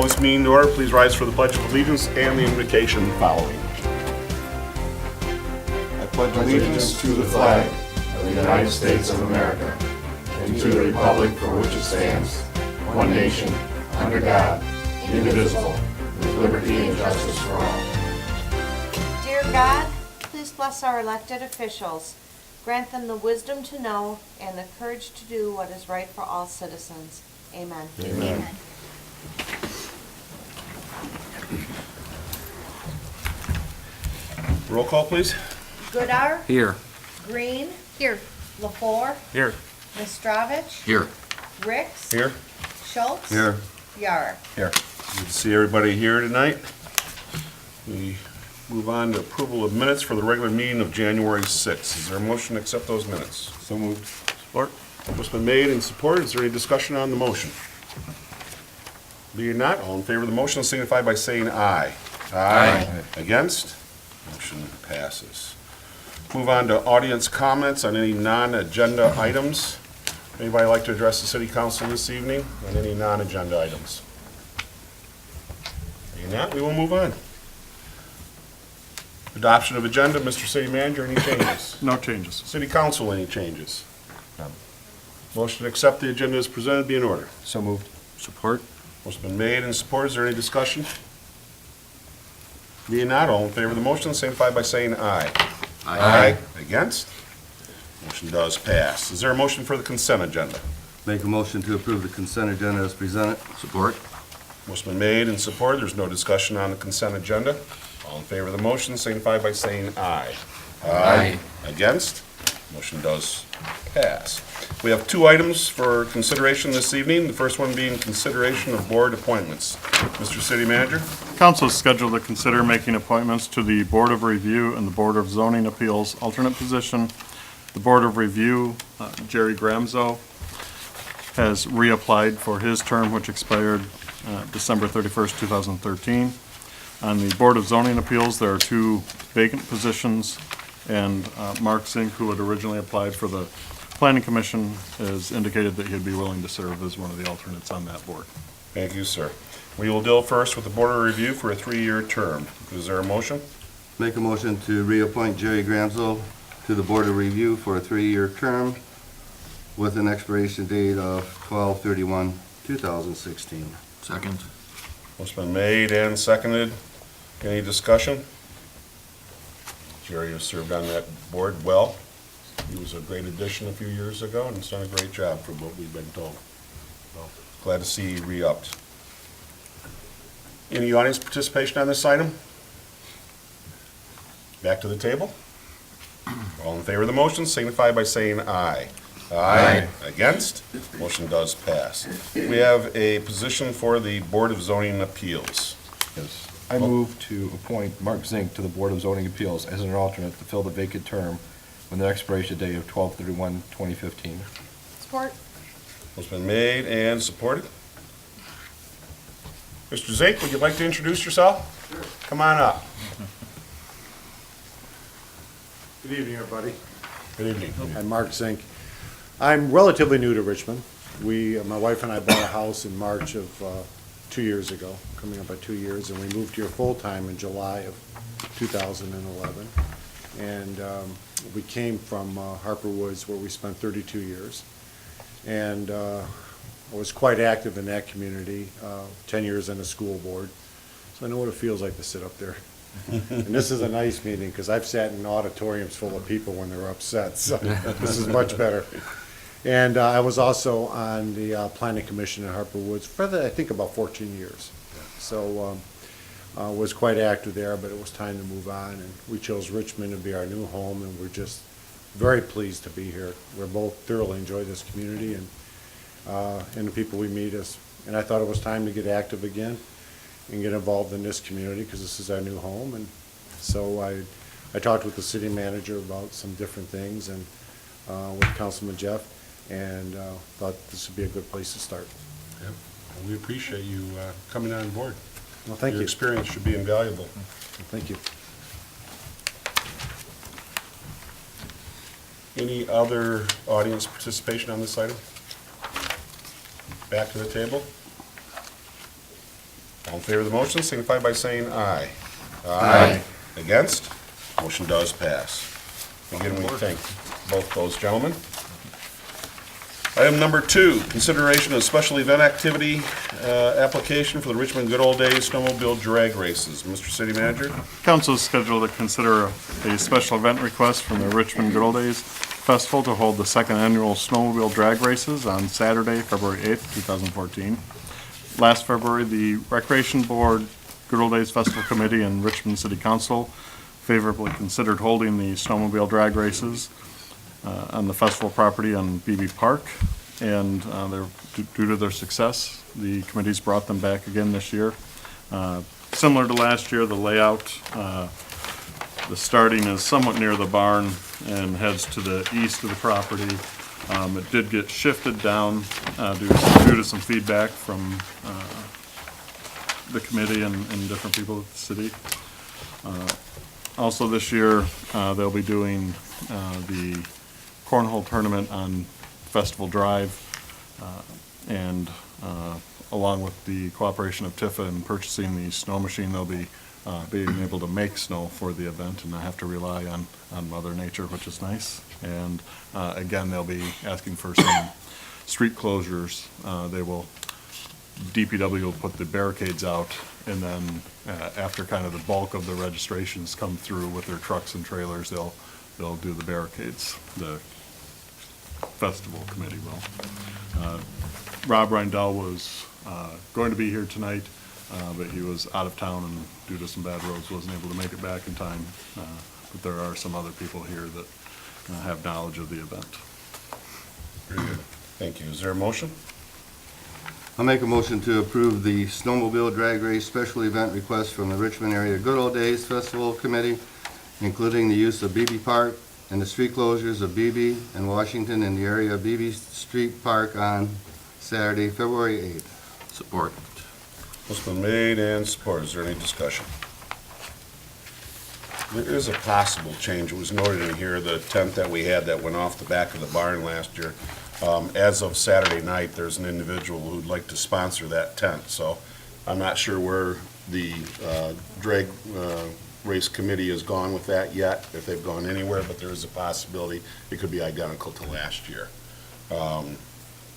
this meeting to order. Please rise for the Pledge of Allegiance and the invocation following. I pledge allegiance to the flag of the United States of America and to the republic for which it stands, one nation, under God, indivisible, with liberty and justice for all. Dear God, please bless our elected officials. Grant them the wisdom to know and the courage to do what is right for all citizens. Amen. Amen. Roll call, please. Goodar. Here. Green. Here. Lepore. Here. Mistrovich. Here. Ricks. Here. Schultz. Here. Yarr. Here. Good to see everybody here tonight. We move on to approval of minutes for the regular meeting of January 6th. Is there a motion to accept those minutes? So moved. Support. Motion's been made and supported. Is there any discussion on the motion? Being not, all in favor of the motion signify by saying aye. Aye. Against? Motion passes. Move on to audience comments on any non-agenda items. Anybody like to address the city council this evening on any non-agenda items? Being not, we will move on. Adoption of agenda, Mr. City Manager, any changes? No changes. City Council, any changes? Motion to accept the agenda as presented be in order. So moved. Support. Motion's been made and supported. Is there any discussion? Being not, all in favor of the motion signify by saying aye. Against? Motion does pass. Is there a motion for the consent agenda? Make a motion to approve the consent agenda as presented. Support. Motion been made and supported. There's no discussion on the consent agenda. All in favor of the motion signify by saying aye. Aye. Against? Motion does pass. We have two items for consideration this evening. The first one being consideration of board appointments. Mr. City Manager? Council is scheduled to consider making appointments to the Board of Review and the Board of Zoning Appeals alternate position. The Board of Review, Jerry Gramzo, has reapplied for his term, which expired December 31st, 2013. On the Board of Zoning Appeals, there are two vacant positions, and Mark Zink, who had originally applied for the Planning Commission, has indicated that he'd be willing to serve as one of the alternates on that board. Thank you, sir. We will deal first with the Board of Review for a 3-year term. Is there a motion? Make a motion to reappoint Jerry Gramzo to the Board of Review for a 3-year term with an expiration date of 12/31/2016. Second. Motion been made and seconded. Any discussion? Jerry has served on that board well. He was a great addition a few years ago and has done a great job from what we've been told. Well, glad to see he re-upped. Any audience participation on this item? Back to the table. All in favor of the motion signify by saying aye. Aye. Against? Motion does pass. We have a position for the Board of Zoning Appeals. Yes. I move to appoint Mark Zink to the Board of Zoning Appeals as an alternate to fill the vacant term with an expiration date of 12/31/2015. Support. Motion's been made and supported. Mr. Zink, would you like to introduce yourself? Sure. Come on up. Good evening, everybody. Good evening. I'm Mark Zink. I'm relatively new to Richmond. My wife and I bought a house in March of 2 years ago, coming up at 2 years, and we moved here full-time in July of 2011. And we came from Harper Woods, where we spent 32 years. And I was quite active in that community, 10 years on the school board. So I know what it feels like to sit up there. And this is a nice meeting, because I've sat in auditoriums full of people when they're upset, so this is much better. And I was also on the Planning Commission in Harper Woods for, I think, about 14 years. So was quite active there, but it was time to move on, and we chose Richmond to be our new home, and we're just very pleased to be here. We're both thoroughly enjoy this community and the people we meet us. And I thought it was time to get active again and get involved in this community, because this is our new home. And so I talked with the city manager about some different things, and with Councilman Jeff, and thought this would be a good place to start. Yep. And we appreciate you coming on board. Well, thank Your you. experience should be invaluable. Thank you. Any other audience participation on this item? Back to the table. All in favor of the motion, signify by saying aye. Aye. Against? Motion does pass. Again, we thank both those gentlemen. Item number 2, consideration of special event activity application for the Richmond Good Old Days Snowmobile Drag Races. Mr. City Manager? Council is scheduled to consider a special event request from the Richmond Good Old Days Festival to hold the second annual snowmobile drag races on Saturday, February 8th, 2014. Last February, the Recreation Board, Good Old Days Festival Committee, and Richmond City Council favorably considered holding the snowmobile drag races on the festival property on BB Park, and due to their success, the committees brought them back again this year. Similar to last year, the layout, the starting is somewhat near the barn and heads to the east of the property. It did get shifted down due to some feedback from the committee and different people at the city. Also this year, they'll be doing the cornhole tournament on Festival Drive, and along with the cooperation of Tifa in purchasing the snow machine, they'll be being able to make snow for the event and not have to rely on Mother Nature, which is nice. And again, they'll be asking for some street closures. DPW will put the barricades out, and then after kind of the bulk of the registrations come through with their trucks and trailers, they'll do the barricades. The festival committee will. Rob Reindell was going to be here tonight, but he was out of town and due to some bad roads wasn't able to make it back in time. But there are some other people here that have knowledge of the event. Very good. Thank you. Is there a motion? I'll make a motion to approve the snowmobile drag race special event request from the Richmond Area Good Old Days Festival Committee, including the use of BB Park and the street closures of BB and Washington in the area of BB Street Park on Saturday, February 8th. Support. Motion been made and supported. Is there any discussion? There is a possible change. It was noted in here, the tent that we had that went off the back of the barn last year. As of Saturday night, there's an individual who'd like to sponsor that tent. So I'm not sure where the drag race committee has gone with that yet, if they've gone anywhere, but there is a possibility it could be identical to last year.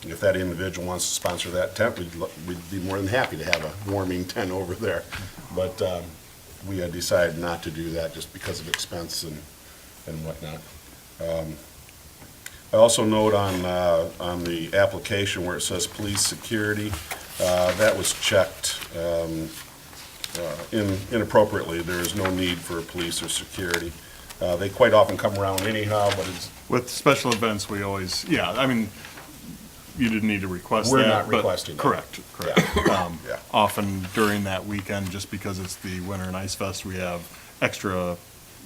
If that individual wants to sponsor that tent, we'd be more than happy to have a warming tent over there. But we had decided not to do that just because of expense and whatnot. I also note on the application where it says police security, that was checked inappropriately. There is no need for police or security. They quite often come around anyhow, but it's... With special events, we always, you didn't need to request that. We're not but- requesting that. Correct. Yeah. Often during that weekend, just because it's the Winter and Ice Fest, we have extra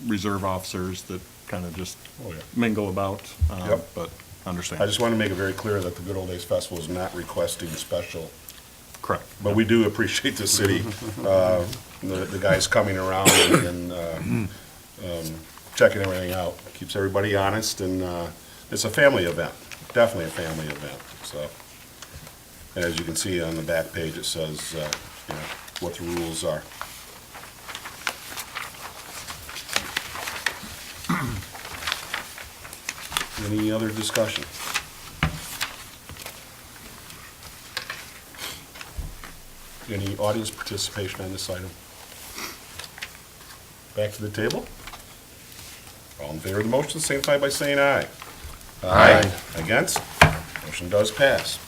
reserve officers that kind of just Oh, yeah. mingle about, Yep. but understand. I just want to make it very clear that the Good Old Days Festival is not requesting special, Correct. but we do appreciate the city, the guys coming around and checking everything out. Keeps everybody honest, and it's a family event, definitely a family event. So, and as you can see on the back page, it says what the rules are. Any other discussion? Any audience participation on this item? Back to the table? All in favor of the motion, signify by saying aye. Aye. Against? Motion does pass.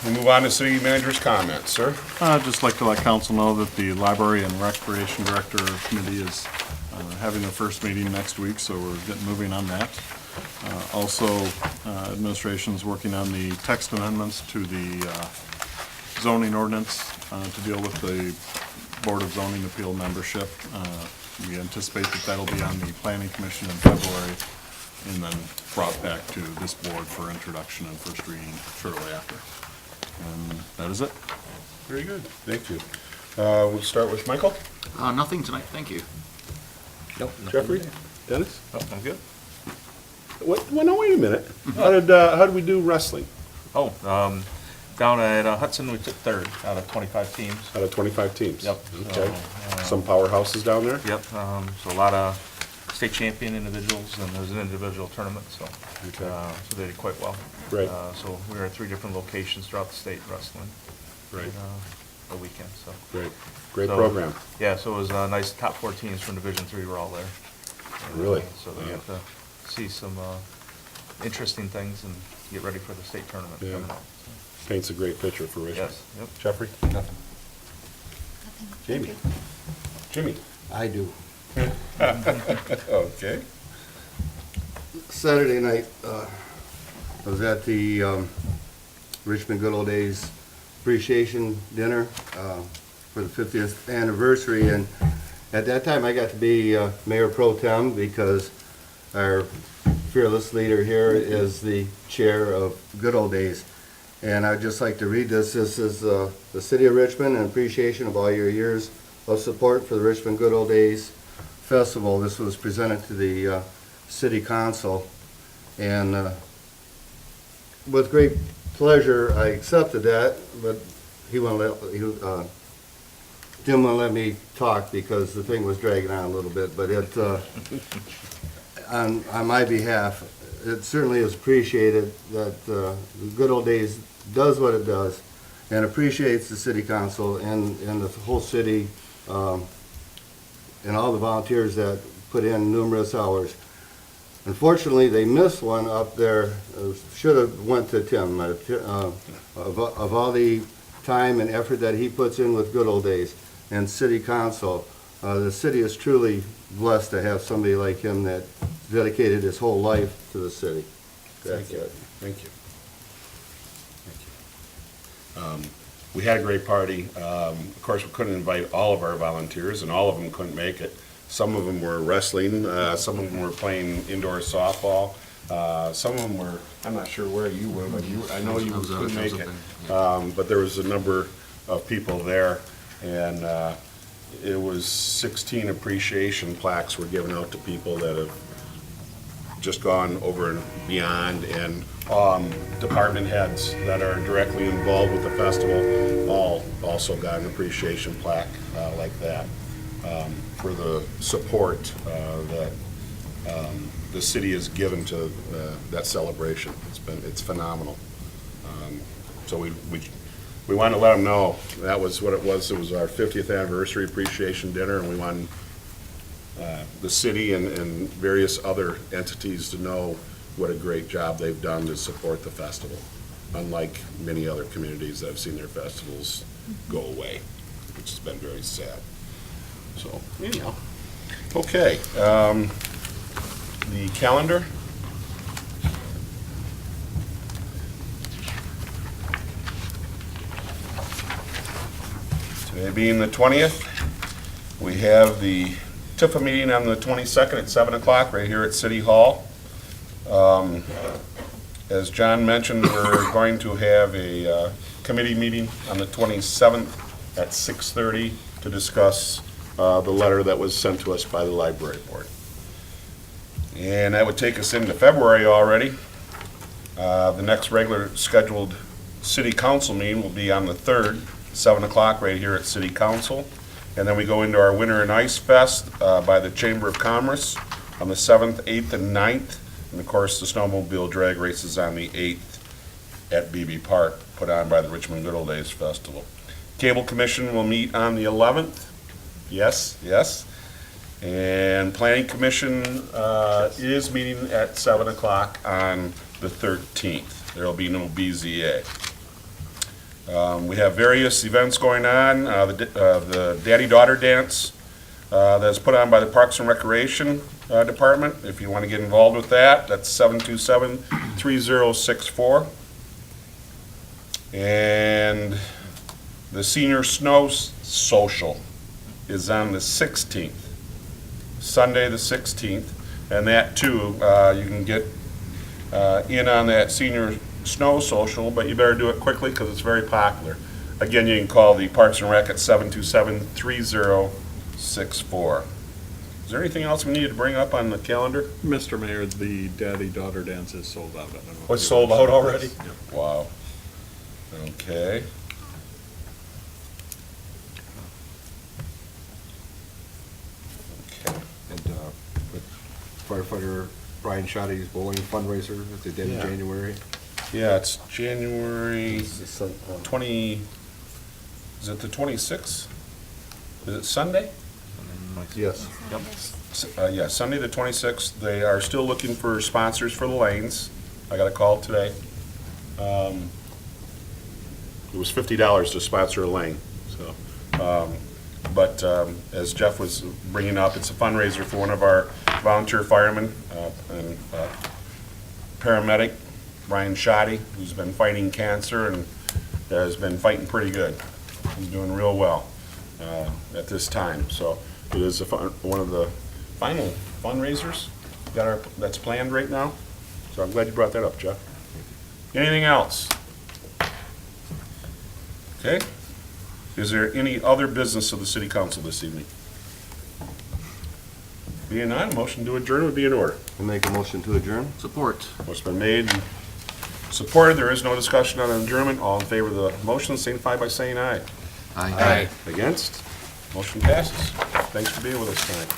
We move on to city manager's comments, sir. I'd just like to let council know that the Library and Recreation Director Committee is having their first meeting next week, so we're getting moving on that. Also, administration's working on the text amendments to the zoning ordinance to deal with the Board of Zoning Appeal membership. We anticipate that that'll be on the Planning Commission in February and then brought back to this board for introduction and first reading shortly after. And that is it. Very good, thank you. We'll start with Michael. Nothing tonight, thank you. Jeffrey? Dennis? Oh, I'm good. Well, no, wait a minute. How did we do wrestling? Oh, Down at Hudson, we took third out of 25 teams. Out of 25 teams? Yep. Okay. So, Some powerhouses down there? Yep, so a lot of state champion individuals, and there's an individual tournament, so, Okay. so they did quite well. Great. So we were at 3 different locations throughout the state wrestling. Right. The weekend, so. Great. Great So, program. Yeah, so it was a nice top 4 teams from Division III were all there. And, Really? So they got to see some interesting things and get ready for the state tournament Yeah. coming up. Paints a great picture for Richmond. Yes, yep. Jeffrey? Nothing. Jamie? Jimmy? I do. Okay. Saturday night, I was at the Richmond Good Old Days Appreciation Dinner for the 50th anniversary, and at that time I got to be Mayor Pro Tem because our fearless leader here is the chair of Good Old Days. And I'd just like to read this. This is the City of Richmond in appreciation of all your years of support for the Richmond Good Old Days Festival. This was presented to the City Council, and with great pleasure I accepted that, but Jim wouldn't let me talk because the thing was dragging on a little bit, but it, on my behalf, it certainly is appreciated that the Good Old Days does what it does and appreciates the City Council and the whole city and all the volunteers that put in numerous hours. Unfortunately, they missed one up there. Should have went to Tim. Of all the time and effort that he puts in with Good Old Days and City Council, the city is truly blessed to have somebody like him that dedicated his whole life to the city. Thank you. Thank you. Thank you. We had a great party. Of course, we couldn't invite all of our volunteers, and all of them couldn't make it. Some of them were wrestling, some of them were playing indoor softball, some of them were, I'm not sure where you were, but I know you couldn't make it. But there was a number of people there, and it was 16 appreciation plaques were given out to people that have just gone over and beyond, and department heads that are directly involved with the festival all also got an appreciation plaque like that for the support that the city has given to that celebration. It's phenomenal. So we want to let them know that was what it was. It was our 50th anniversary appreciation dinner, and we want the city and various other entities to know what a great job they've done to support the festival, unlike many other communities that have seen their festivals go away, which has been very sad. So, anyhow, okay. The calendar. Today being the 20th, we have the TIFA meeting on the 22nd at 7 o'clock right here at City Hall. As John mentioned, we're going to have a committee meeting on the 27th at 6:30 to discuss the letter that was sent to us by the library board. And that would take us into February already. The next regular scheduled city council meeting will be on the 3rd, 7 o'clock right here at City Council. And then we go into our Winter and Ice Fest by the Chamber of Commerce on the 7th, 8th, and 9th. And of course, the snowmobile drag race is on the 8th at BB Park, put on by the Richmond Good Old Days Festival. Cable Commission will meet on the 11th. Yes, yes. And Planning Commission is meeting at 7 o'clock on the 13th. There will be no BZA. We have various events going on. The Daddy-Daughter Dance that's put on by the Parks and Recreation Department. If you want to get involved with that, that's 727-3064. And the Senior Snow Social is on the 16th, Sunday the 16th. And that too, you can get in on that Senior Snow Social, but you better do it quickly because it's very popular. Again, you can call the Parks and Rec at 727-3064. Is there anything else we needed to bring up on the calendar? Mr. Mayor, the daddy-daughter dance is sold out. I don't know if Oh, it's you- sold out already? Yep. Wow. Okay. Okay. And with firefighter Brian Schotte's bowling fundraiser that they did in Yeah. January. Yeah, it's January This is some, 20, is it the 26th? Is it Sunday? Yes. Yeah, Sunday the 26th. They are still looking for sponsors for the lanes. I got a call today. It was $50 to sponsor a lane, so. But as Jeff was bringing up, it's a fundraiser for one of our volunteer firemen and paramedic, Brian Shoddy, who's been fighting cancer and has been fighting pretty good. He's doing real well at this time. So it is one of the final fundraisers that's planned right now. So I'm glad you brought that up, Jeff. Anything else? Okay. Is there any other business of the city council this evening? Being none, motion to adjourn would be in order. I make a motion to adjourn? Support. Motion's been made and supported. There is no discussion on adjournment. All in favor of the motion, signify by saying aye. Aye. Against? Motion passes. Thanks for being with us tonight.